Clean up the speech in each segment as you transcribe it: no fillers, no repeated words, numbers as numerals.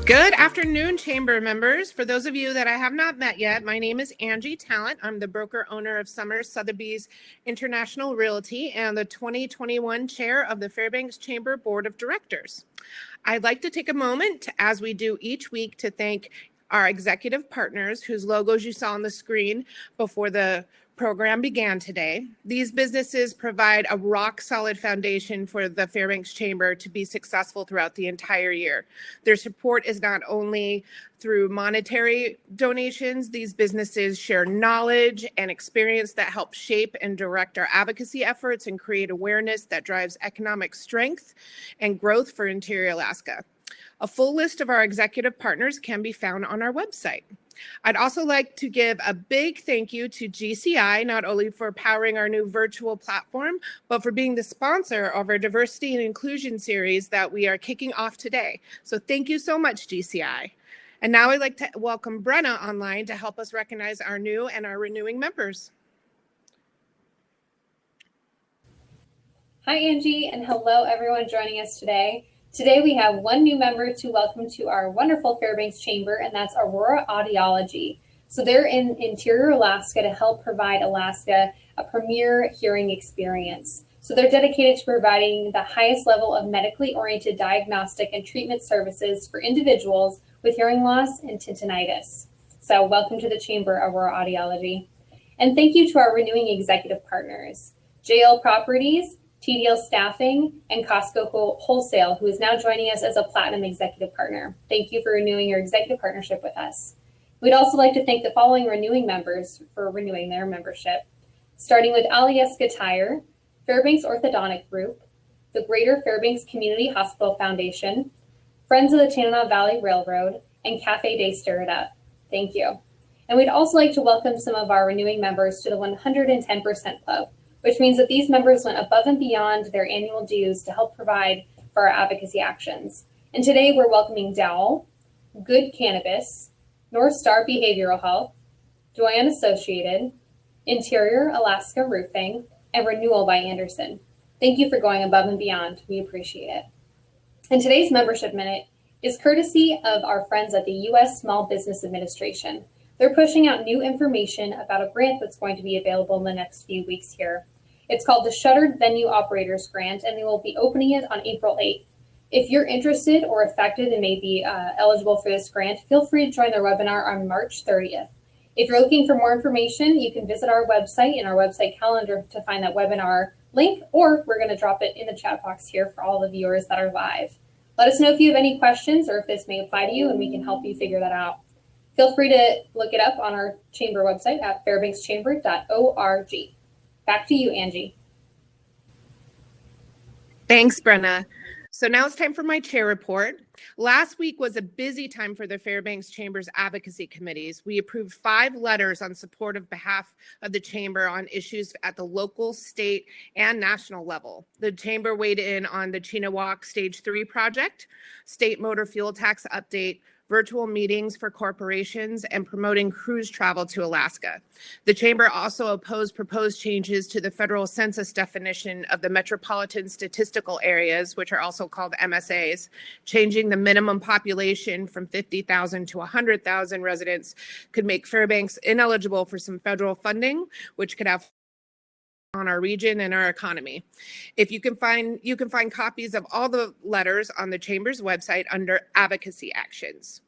Good afternoon, Chamber members. For those of you that I have not met yet, my name is Angie Talent. I'm the broker owner of Summers Sotheby's International Realty and the 2021 chair of the Fairbanks Chamber Board of Directors. I'd like to take a moment, as we do each week, to thank our executive partners whose logos you saw on the screen before the program began today. These businesses provide a rock-solid foundation for the Fairbanks Chamber to be successful throughout the entire year. Their support is not only through monetary donations. These businesses share knowledge and experience that help shape and direct our advocacy efforts and create awareness that drives economic strength and growth for Interior Alaska. A full list of our executive partners can be found on our website. I'd also like to give a big thank you to GCI, not only for powering our new virtual platform, but for being the sponsor of our diversity and inclusion series that we are kicking off today. So thank you so much, GCI. And now I'd like to welcome Brenna online to help us recognize our new and our renewing members. Hi, Angie, and hello, everyone joining us today. Today, we have one new member to welcome to our wonderful Fairbanks Chamber, and that's Aurora Audiology. So they're in Interior Alaska to help provide Alaska a premier hearing experience. So they're dedicated to providing the highest level of medically oriented diagnostic and treatment services for individuals with hearing loss and tinnitus. So welcome to the Chamber, Aurora Audiology. And thank you to our renewing executive partners, JL Properties, TDL Staffing, and Costco Wholesale, who is now joining us as a Platinum Executive Partner. Thank you for renewing your executive partnership with us. We'd also like to thank the following renewing members for renewing their membership, starting with Alyeska Tire, Fairbanks Orthodontic Group, the Greater Fairbanks Community Hospital Foundation, Friends of the Tanana Valley Railroad, and Cafe Day Stir It Up. Thank you. And we'd also like to welcome some of our renewing members to the 110% Club, which means that these members went above and beyond their annual dues to help provide for our advocacy actions. And today we're welcoming Dowell, Good Cannabis, North Star Behavioral Health, Doyen Associated, Interior Alaska Roofing, and Renewal by Anderson. Thank you for going above and beyond. We appreciate it. And today's membership minute is courtesy of our friends at the U.S. Small Business Administration. They're pushing out new information about a grant that's going to be available in the next few weeks here. It's called the Shuttered Venue Operators Grant, and they will be opening it on April 8th. If you're interested or affected and may be eligible for this grant, feel free to join their webinar on March 30th. If you're looking for more information, you can visit our website and our website calendar to find that webinar link, or we're going to drop it in the chat box here for all the viewers that are live. Let us know if you have any questions or if this may apply to you, and we can help you figure that out. Feel free to look it up on our chamber website at fairbankschamber.org. Back to you, Angie. Thanks, Brenna. So now it's time for my chair report. Last week was a busy time for the Fairbanks Chamber's advocacy committees. We approved 5 letters on support of behalf of the Chamber on issues at the local, state, and national level. The Chamber weighed in on the Chinook Stage 3 project, state motor fuel tax update, virtual meetings for corporations, and promoting cruise travel to Alaska. The Chamber also opposed proposed changes to the federal census definition of the metropolitan statistical areas, which are also called MSAs. Changing the minimum population from 50,000 to 100,000 residents could make Fairbanks ineligible for some federal funding, which could have on our region and our economy. You can find copies of all the letters on the Chamber's website under advocacy actions.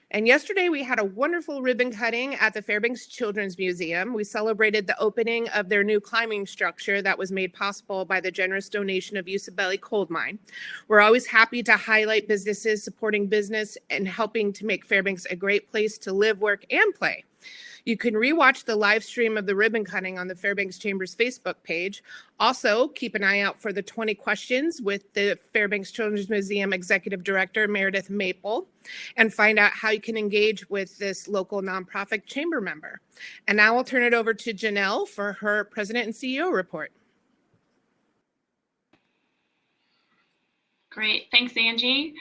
And yesterday we had a wonderful ribbon cutting at the Fairbanks Children's Museum. We celebrated the opening of their new climbing structure that was made possible by the generous donation of Usabelli Coal Mine. We're always happy to highlight businesses supporting business and helping to make Fairbanks a great place to live, work, and play. You can rewatch the live stream of the ribbon cutting on the Fairbanks Chamber's Facebook page. Also, keep an eye out for the 20 questions with the Fairbanks Children's Museum Executive Director, Meredith Maple, and find out how you can engage with this local nonprofit chamber member. And now I'll turn it over to Janelle for her President and CEO report. Great, thanks, Angie.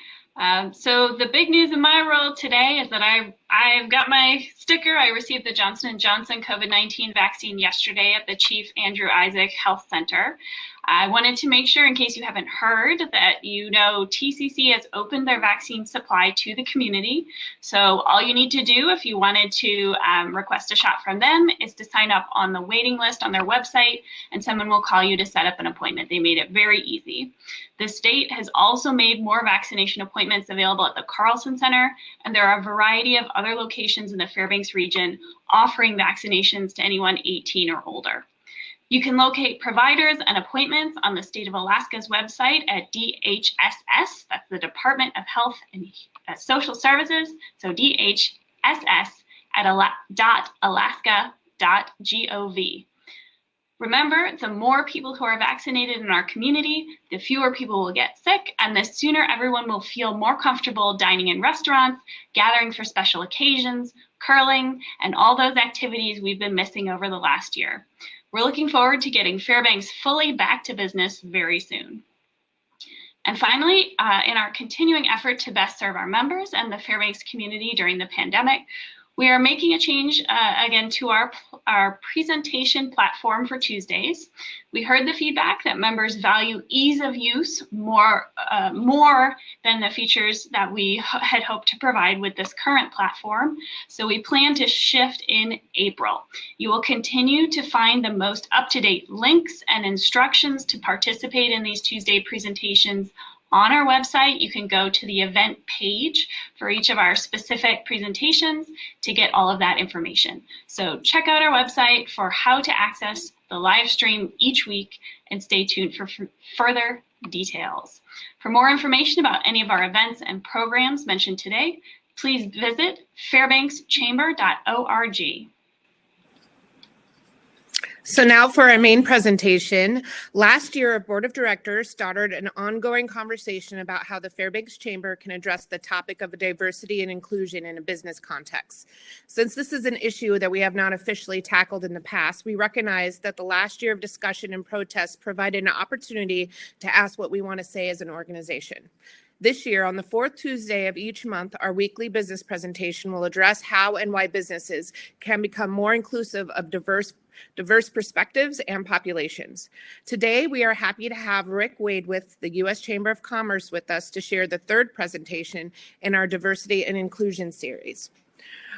So the big news in my world today is that I I've got my sticker. I received the Johnson & Johnson COVID-19 vaccine yesterday at the Chief Andrew Isaac Health Center. I wanted to make sure, in case you haven't heard, that you know TCC has opened their vaccine supply to the community. So all you need to do if you wanted to request a shot from them is to sign up on the waiting list on their website, and someone will call you to set up an appointment. They made it very easy. The state has also made more vaccination appointments available at the Carlson Center, and there are a variety of other locations in the Fairbanks region offering vaccinations to anyone 18 or older. You can locate providers and appointments on the State of Alaska's website at DHSS, that's the Department of Health and Social Services, so DHSS at .alaska.gov. Remember, the more people who are vaccinated in our community, the fewer people will get sick, and the sooner everyone will feel more comfortable dining in restaurants, gathering for special occasions, curling, and all those activities we've been missing over the last year. We're looking forward to getting Fairbanks fully back to business very soon. And finally, in our continuing effort to best serve our members and the Fairbanks community during the pandemic, we are making a change again to our presentation platform for Tuesdays. We heard the feedback that members value ease of use more than the features that we had hoped to provide with this current platform. So we plan to shift in April. You will continue to find the most up-to-date links and instructions to participate in these Tuesday presentations on our website. You can go to the event page for each of our specific presentations to get all of that information. So check out our website for how to access the live stream each week, and stay tuned for further details. For more information about any of our events and programs mentioned today, please visit fairbankschamber.org. So now for our main presentation. Last year, our board of directors started an ongoing conversation about how the Fairbanks Chamber can address the topic of diversity and inclusion in a business context. Since this is an issue that we have not officially tackled in the past, we recognize that the last year of discussion and protest provided an opportunity to ask what we want to say as an organization. This year, on the fourth Tuesday of each month, our weekly business presentation will address how and why businesses can become more inclusive of diverse perspectives and populations. Today, we are happy to have Rick Wade with the U.S. Chamber of Commerce with us to share the third presentation in our Diversity and Inclusion series.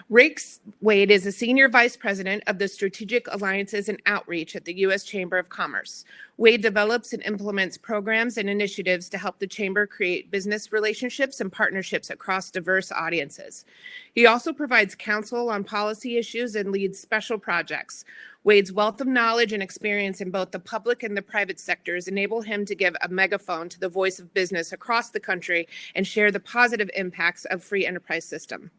Rick Wade is a Senior Vice President of the Strategic Alliances and Outreach at the U.S. Chamber of Commerce. Wade develops and implements programs and initiatives to help the Chamber create business relationships and partnerships across diverse audiences. He also provides counsel on policy issues and leads special projects. Wade's wealth of knowledge and experience in both the public and the private sectors enable him to give a megaphone to the voice of business across the country and share the positive impacts of free enterprise system.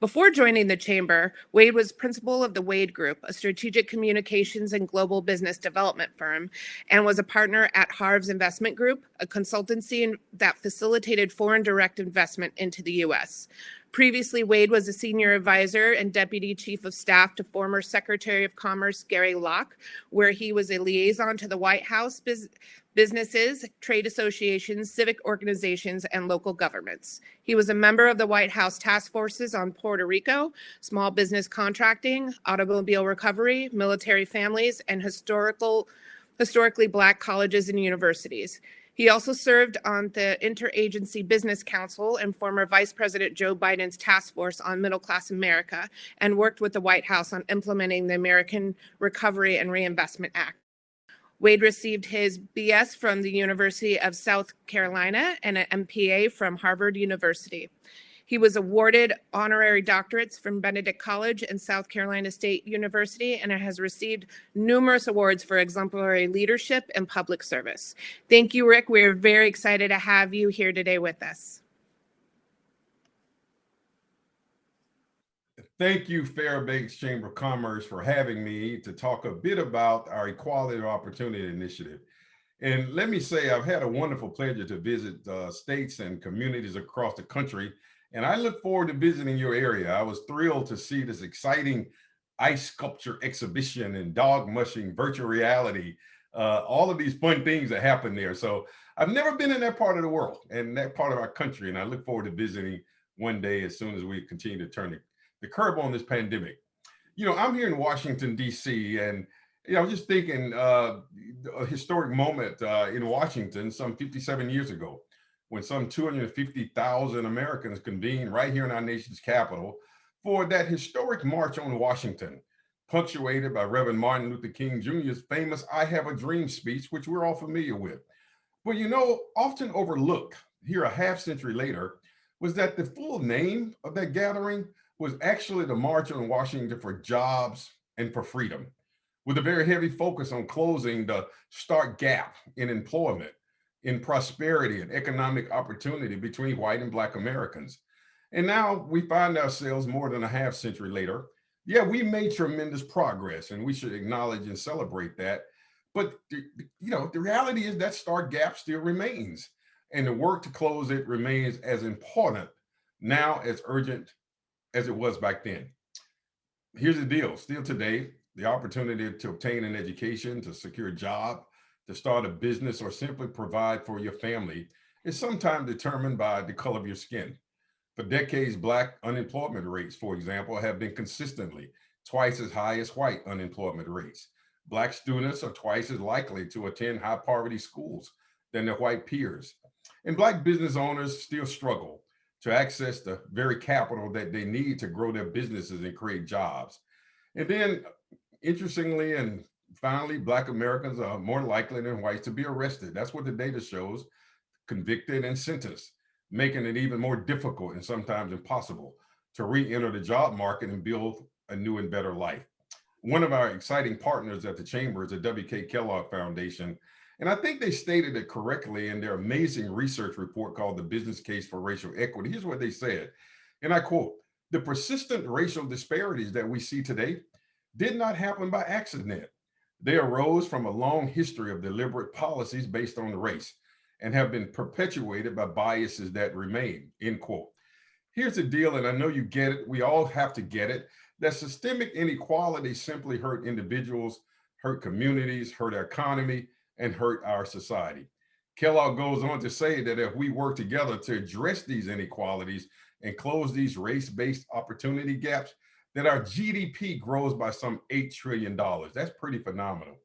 Before joining the Chamber, Wade was principal of the Wade Group, a strategic communications and global business development firm, and was a partner at Harv's Investment Group, a consultancy that facilitated foreign direct investment into the U.S. Previously, Wade was a senior advisor and deputy chief of staff to former Secretary of Commerce Gary Locke, where he was a liaison to the White House, businesses, trade associations, civic organizations, and local governments. He was a member of the White House task forces on Puerto Rico, small business contracting, automobile recovery, military families, and historically Black colleges and universities. He also served on the Interagency Business Council and former Vice President Joe Biden's task force on middle-class America, and worked with the White House on implementing the American Recovery and Reinvestment Act. Wade received his BS from the University of South Carolina and an MPA from Harvard University. He was awarded honorary doctorates from Benedict College and South Carolina State University, and has received numerous awards for exemplary leadership and public service. Thank you, Rick. We're very excited to have you here today with us. Thank you, Fairbanks Chamber of Commerce, for having me to talk a bit about our Equality of Opportunity Initiative. And let me say, I've had a wonderful pleasure to visit states and communities across the country, and I look forward to visiting your area. I was thrilled to see this exciting ice sculpture exhibition and dog mushing, virtual reality, all of these fun things that happen there. So I've never been in that part of the world and that part of our country, and I look forward to visiting one day as soon as we continue to turn the curb on this pandemic. I'm here in Washington, D.C., and I was just thinking a historic moment in Washington some 57 years ago, when some 250,000 Americans convened right here in our nation's capital for that historic March on Washington, punctuated by Reverend Martin Luther King Jr.'s famous "I Have a Dream" speech, which we're all familiar with. But often overlooked here a half century later was that the full name of that gathering was actually the March on Washington for Jobs and for Freedom, with a very heavy focus on closing the stark gap in employment, in prosperity and economic opportunity between white and Black Americans. And now we find ourselves more than a half century later. Yeah, we made tremendous progress, and we should acknowledge and celebrate that. But the reality is that stark gap still remains, and the work to close it remains as important now as urgent as it was back then. Here's the deal: still today, the opportunity to obtain an education, to secure a job, to start a business, or simply provide for your family is sometimes determined by the color of your skin. For decades, Black unemployment rates, for example, have been consistently twice as high as white unemployment rates. Black students are twice as likely to attend high poverty schools than their white peers. And Black business owners still struggle to access the very capital that they need to grow their businesses and create jobs. And then, interestingly and finally, Black Americans are more likely than whites to be arrested. That's what the data shows, convicted and sentenced, making it even more difficult and sometimes impossible to re-enter the job market and build a new and better life. One of our exciting partners at the Chamber is the W.K. Kellogg Foundation, and I think they stated it correctly in their amazing research report called The Business Case for Racial Equity. Here's what they said, and I quote, "The persistent racial disparities that we see today did not happen by accident. They arose from a long history of deliberate policies based on race and have been perpetuated by biases that remain," end quote. Here's the deal, and I know you get it. We all have to get it, that systemic inequality simply hurt individuals, hurt communities, hurt our economy, and hurt our society. Kellogg goes on to say that if we work together to address these inequalities and close these race-based opportunity gaps, that our GDP grows by some $8 trillion. That's pretty phenomenal.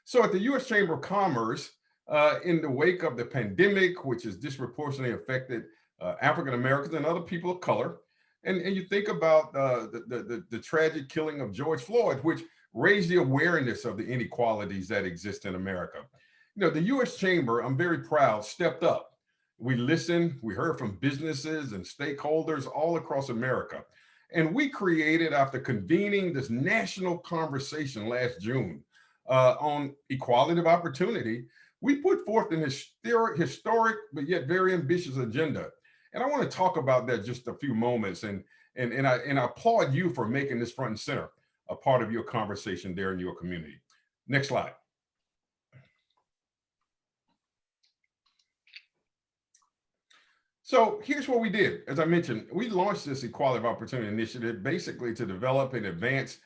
So at the U.S. Chamber of Commerce, in the wake of the pandemic, which has disproportionately affected African Americans and other people of color, and you think about the tragic killing of George Floyd, which raised the awareness of the inequalities that exist in America. The U.S. Chamber, I'm very proud, stepped up. We listened, we heard from businesses and stakeholders all across America. And we created, after convening this national conversation last June on equality of opportunity, we put forth an historic but yet very ambitious agenda. And I want to talk about that just a few moments. And I applaud you for making this front and center a part of your conversation there in your community. Next slide. So here's what we did. As I mentioned, we launched this Equality of Opportunity Initiative basically to develop and advance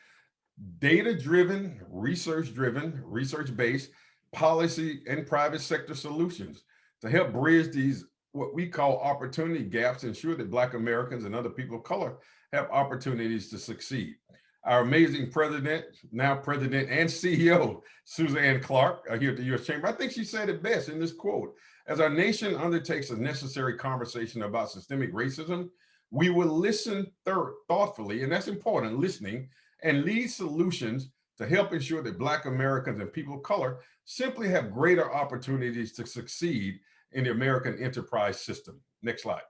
data-driven, research-based policy and private sector solutions to help bridge these what we call opportunity gaps, ensure that Black Americans and other people of color have opportunities to succeed. Our amazing president, now president and CEO, Suzanne Clark, here at the U.S. Chamber, I think she said it best in this quote: "As our nation undertakes a necessary conversation about systemic racism, we will listen thoughtfully," and that's important, listening, "and lead solutions to help ensure that Black Americans and people of color simply have greater opportunities to succeed in the American enterprise system." Next slide.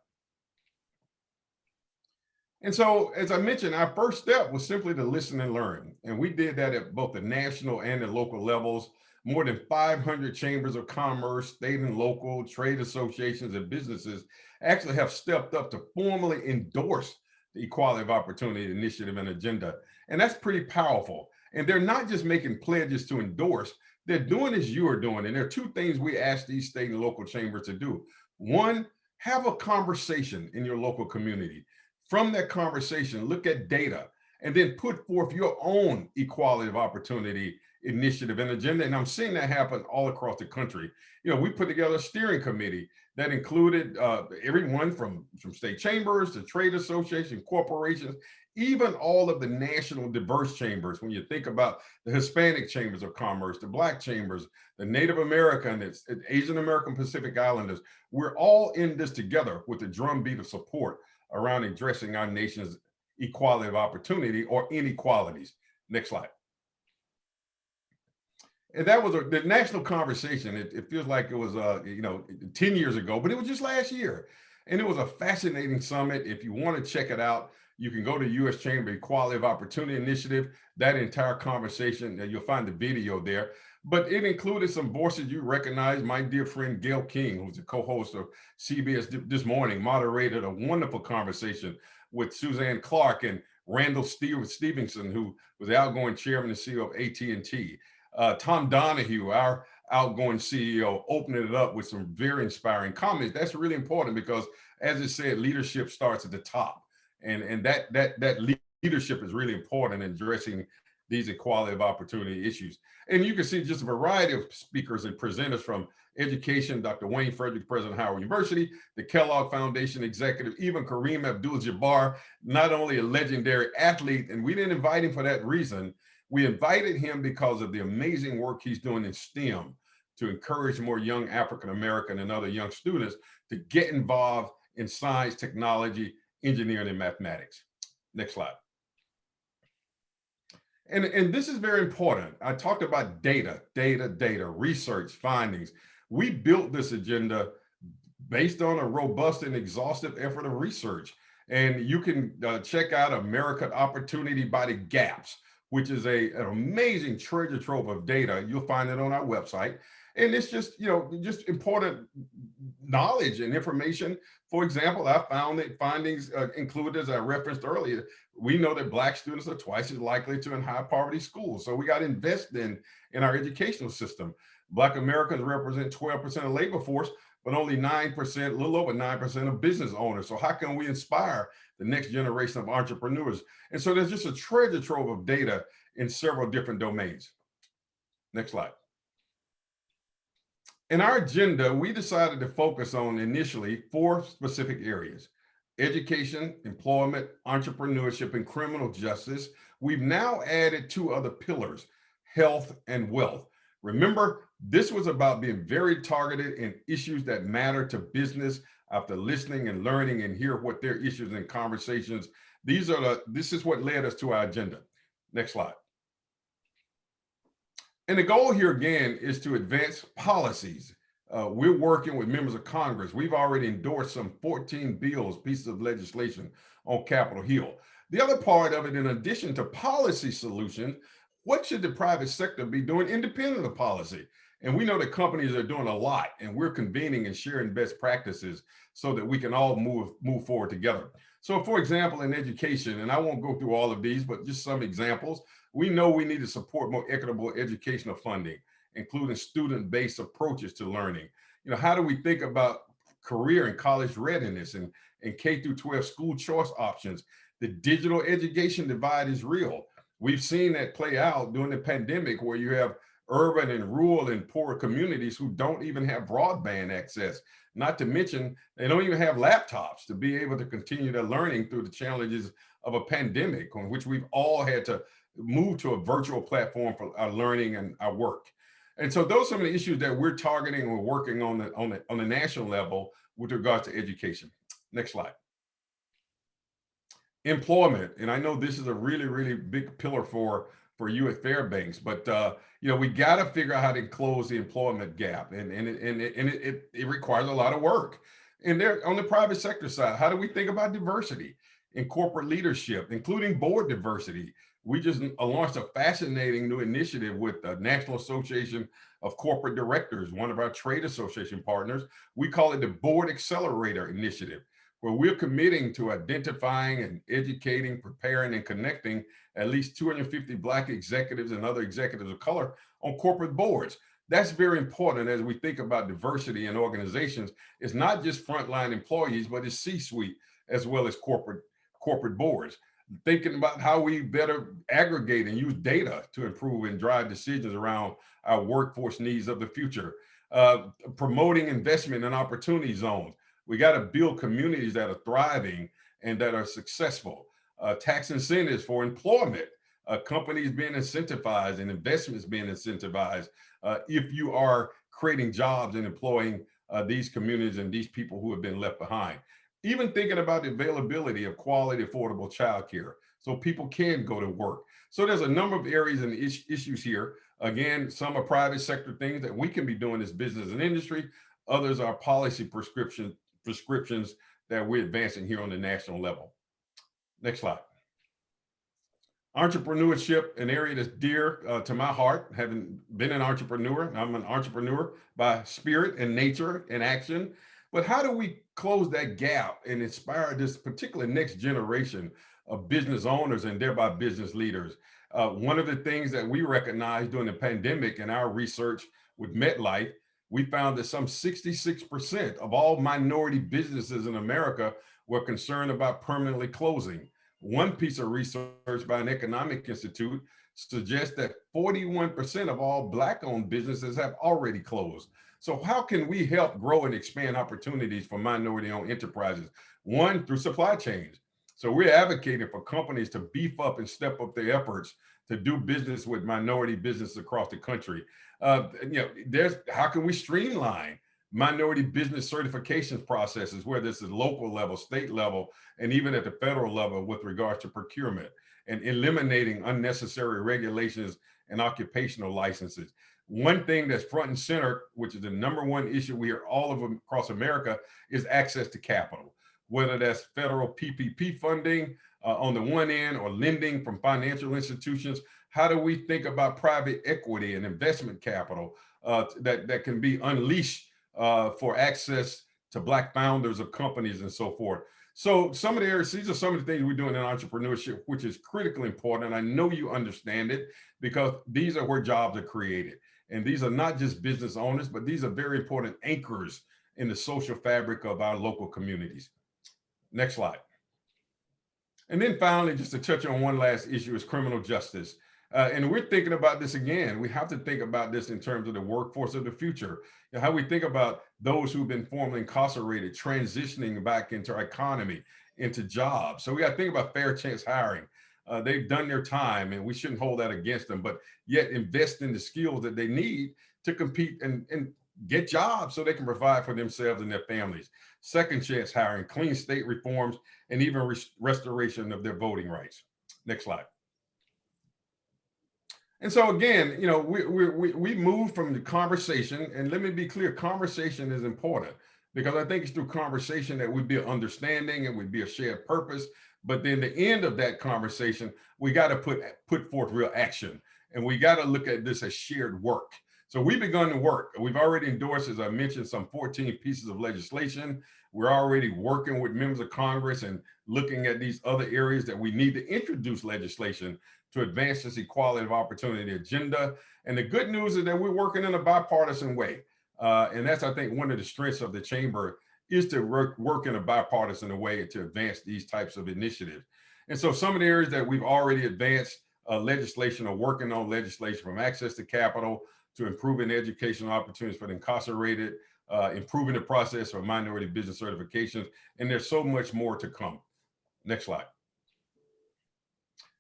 And so, as I mentioned, our first step was simply to listen and learn. And we did that at both the national and the local levels. More than 500 chambers of commerce, state and local, trade associations, and businesses actually have stepped up to formally endorse the Equality of Opportunity Initiative and agenda. And that's pretty powerful. And they're not just making pledges to endorse, they're doing as you are doing. And there are two things we ask these state and local chambers to do. One, have a conversation in your local community. From that conversation, look at data, and then put forth your own Equality of Opportunity Initiative and agenda. And I'm seeing that happen all across the country. We put together a steering committee that included everyone from state chambers to trade associations, corporations, even all of the national diverse chambers, when you think about the Hispanic chambers of commerce, the Black chambers, the Native American, it's Asian American Pacific Islanders, we're all in this together with the drumbeat of support around addressing our nation's equality of opportunity or inequalities. Next slide. And that was the national conversation. It feels like it was, 10 years ago, but it was just last year. And it was a fascinating summit. If you want to check it out, you can go to U.S. Chamber Equality of Opportunity Initiative. That entire conversation, you'll find the video there. But it included some voices you recognize. My dear friend Gail King, who's the co-host of CBS This Morning, moderated a wonderful conversation with Suzanne Clark and Randall Stevenson, who was the outgoing chairman and CEO of AT&T. Tom Donahue, our outgoing CEO, opened it up with some very inspiring comments. That's really important because, as it said, leadership starts at the top. And that leadership is really important in addressing these equality of opportunity issues. And you can see just a variety of speakers and presenters from education, Dr. Wayne Frederick, president of Howard University, the Kellogg Foundation executive, even Kareem Abdul-Jabbar, not only a legendary athlete, and we didn't invite him for that reason. We invited him because of the amazing work he's doing in STEM to encourage more young African-American and other young students to get involved in science, technology, engineering, and mathematics. Next slide. And this is very important. I talked about data, research, findings. We built this agenda based on a robust and exhaustive effort of research. And you can check out American Opportunity by the Gaps, which is an amazing treasure trove of data. You'll find it on our website. And it's just, just important knowledge and information. For example, I found that findings included, as I referenced earlier, we know that Black students are twice as likely to in high poverty schools. So we got to invest in our educational system. Black Americans represent 12% of labor force, but only 9%, a little over 9% of business owners. So how can we inspire the next generation of entrepreneurs? And so there's just a treasure trove of data in several different domains. Next slide. In our agenda, we decided to focus on initially 4 specific areas: education, employment, entrepreneurship, and criminal justice. We've now added 2 other pillars: health and wealth. Remember, this was about being very targeted in issues that matter to business after listening and learning and hear what their issues and conversations. This is what led us to our agenda. Next slide. And the goal here again is to advance policies. We're working with members of Congress. We've already endorsed some 14 bills, pieces of legislation on Capitol Hill. The other part of it, in addition to policy solutions, what should the private sector be doing independent of policy? And we know that companies are doing a lot, and we're convening and sharing best practices so that we can all move forward together. So for example, in education, and I won't go through all of these, but just some examples, we know we need to support more equitable educational funding, including student-based approaches to learning. How do we think about career and college readiness and K through 12 school choice options? The digital education divide is real. We've seen that play out during the pandemic, where you have urban and rural and poor communities who don't even have broadband access. Not to mention, they don't even have laptops to be able to continue their learning through the challenges of a pandemic, on which we've all had to move to a virtual platform for our learning and our work. And so those are some of the issues that we're targeting and we're working on the national level with regards to education. Next slide. Employment, and I know this is a really, really big pillar for you at Fairbanks, but we got to figure out how to close the employment gap, and it requires a lot of work. And there, on the private sector side, how do we think about diversity in corporate leadership, including board diversity? We just launched a fascinating new initiative with the National Association of Corporate Directors, one of our trade association partners. We call it the Board Accelerator Initiative, where we're committing to identifying and educating, preparing, and connecting at least 250 Black executives and other executives of color on corporate boards. That's very important as we think about diversity in organizations. It's not just frontline employees, but it's C-suite as well as corporate boards. Thinking about how we better aggregate and use data to improve and drive decisions around our workforce needs of the future. Promoting investment in opportunity zones. We got to build communities that are thriving and that are successful. tax incentives for employment, companies being incentivized and investments being incentivized if you are creating jobs and employing these communities and these people who have been left behind. Even thinking about the availability of quality, affordable childcare so people can go to work. So there's a number of areas and issues here. Again, some are private sector things that we can be doing as business and industry. Others are policy prescriptions that we're advancing here on the national level. Next slide. Entrepreneurship, an area that's dear to my heart, having been an entrepreneur. I'm an entrepreneur by spirit and nature and action. But how do we close that gap and inspire this particular next generation of business owners and thereby business leaders? One of the things that we recognized during the pandemic in our research with MetLife, we found that some 66% of all minority businesses in America were concerned about permanently closing. One piece of research by an economic institute suggests that 41% of all Black-owned businesses have already closed. So how can we help grow and expand opportunities for minority-owned enterprises? One, through supply chains. So we're advocating for companies to beef up and step up their efforts to do business with minority businesses across the country. How can we streamline minority business certifications processes, whether it's at local level, state level, and even at the federal level with regards to procurement, and eliminating unnecessary regulations and occupational licenses. One thing that's front and center, which is the number one issue we hear all of them across America, is access to capital, whether that's federal PPP funding on the one end or lending from financial institutions. How do we think about private equity and investment capital that can be unleashed for access to Black founders of companies and so forth? So some of the areas, these are some of the things we're doing in entrepreneurship, which is critically important. And I know you understand it because these are where jobs are created. And these are not just business owners, but these are very important anchors in the social fabric of our local communities. Next slide. And then finally, just to touch on one last issue, is criminal justice. And we're thinking about this again. We have to think about this in terms of the workforce of the future, and how we think about those who've been formerly incarcerated, transitioning back into our economy, into jobs. So we got to think about fair chance hiring. They've done their time and we shouldn't hold that against them, but yet invest in the skills that they need to compete and get jobs so they can provide for themselves and their families. Second chance hiring, clean state reforms, and even restoration of their voting rights. Next slide. And so again, we move from the conversation, and let me be clear, conversation is important because I think it's through conversation that we build understanding and we build shared purpose. But then the end of that conversation, we got to put forth real action, and we got to look at this as shared work. So we've begun to work. We've already endorsed, as I mentioned, some 14 pieces of legislation. We're already working with members of Congress and looking at these other areas that we need to introduce legislation to advance this equality of opportunity agenda. And the good news is that we're working in a bipartisan way. And that's, I think, one of the strengths of the chamber is to work in a bipartisan way to advance these types of initiatives. And so some of the areas that we've already advanced legislation or working on legislation, from access to capital to improving educational opportunities for the incarcerated, improving the process for minority business certifications, and there's so much more to come. Next slide.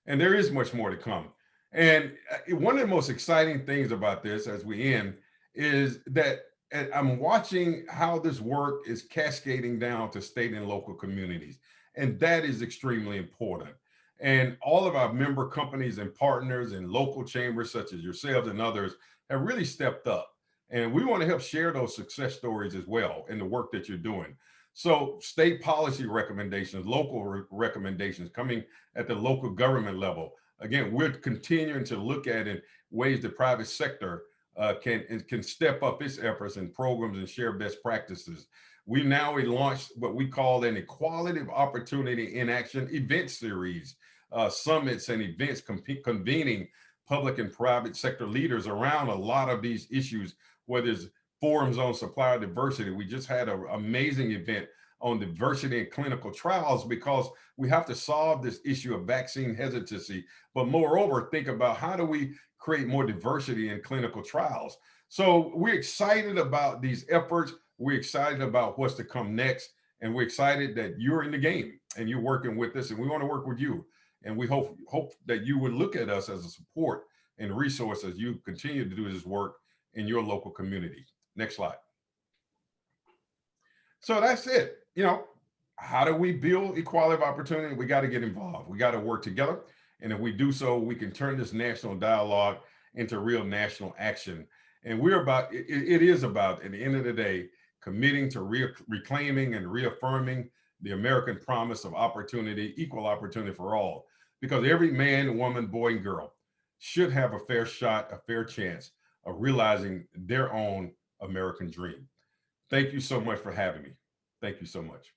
And there is much more to come. And one of the most exciting things about this as we end is that I'm watching how this work is cascading down to state and local communities. And that is extremely important. And all of our member companies and partners and local chambers, such as yourselves and others, have really stepped up. And we want to help share those success stories as well in the work that you're doing. So state policy recommendations, local recommendations coming at the local government level. Again, we're continuing to look at in ways the private sector can step up its efforts and programs and share best practices. We now launched what we call an Equality of Opportunity in Action event series, summits and events convening public and private sector leaders around a lot of these issues, whether it's forums on supplier diversity. We just had an amazing event on diversity in clinical trials because we have to solve this issue of vaccine hesitancy, but moreover, think about how do we create more diversity in clinical trials. So we're excited about these efforts. We're excited about what's to come next, and we're excited that you're in the game. and you're working with us, and we want to work with you. And we hope that you would look at us as a support and resource as you continue to do this work in your local community. Next slide. So that's it. You know, how do we build equality of opportunity? We got to get involved. We got to work together. And if we do so, we can turn this national dialogue into real national action. And we're about, it is about, at the end of the day, committing to reclaiming and reaffirming the American promise of opportunity, equal opportunity for all. Because every man, woman, boy, and girl should have a fair shot, a fair chance of realizing their own American dream. Thank you so much for having me. Thank you so much.